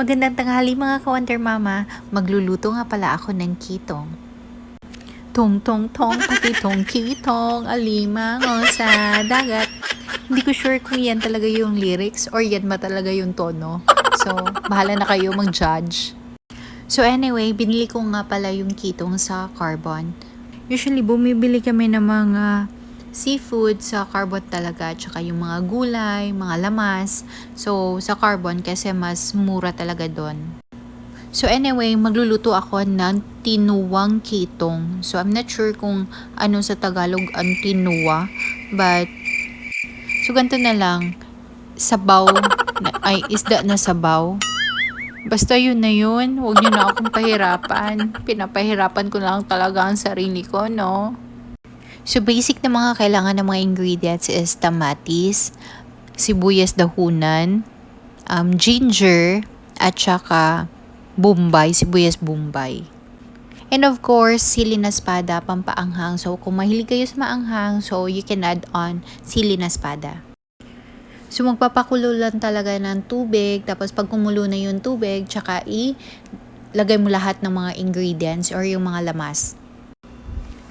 Magandang tanghali mga ka-Wonder Mama. Magluluto nga pala ako ng kitong. Tong tong tong pakitong kitong alimango sa dagat. Hindi ko sure kung yan talaga yung lyrics or yan ba talaga yung tono. So, bahala na kayo mag-judge. So anyway, binili ko nga pala yung kitong sa Carbon. Usually, bumibili kami ng mga seafood sa Carbon talaga, tsaka yung mga gulay, mga lamas. So, sa Carbon kasi mas mura talaga doon. So anyway, magluluto ako ng tinuwang kitong. So I'm not sure kung ano sa Tagalog ang tinuwa, but so ganito na lang, sabaw, ay isda na sabaw. Basta yun na yun, huwag nyo na akong pahirapan. Pinapahirapan ko lang talaga ang sarili ko, no? So, basic na mga kailangan ng mga ingredients is tamatis, sibuyas dahunan, ginger, at saka bombay, sibuyas bombay. And of course, sili na espada, pampaanghang. So, kung mahilig kayo sa maanghang, so you can add on sili na espada. So, magpapakulo lang talaga ng tubig. Tapos, pag kumulo na yung tubig, tsaka ilagay mo lahat ng mga ingredients or yung mga lamas.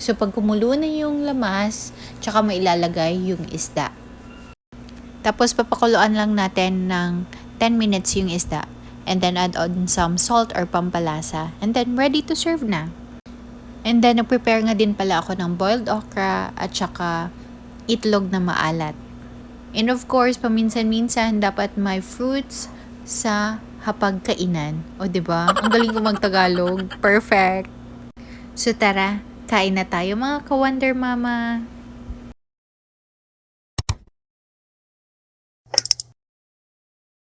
So, pag kumulo na yung lamas, tsaka mo ilalagay yung isda. Tapos, papakuluan lang natin ng 10 minutes yung isda. And then, add on some salt or pampalasa. And then, ready to serve na. And then, nag-prepare nga din pala ako ng boiled okra at tsaka itlog na maalat. And of course, paminsan-minsan, dapat may fruits sa hapagkainan. O, diba? Ang galing ko mag-Tagalog. Perfect. So, tara. Kain na tayo mga ka-Wonder Mama.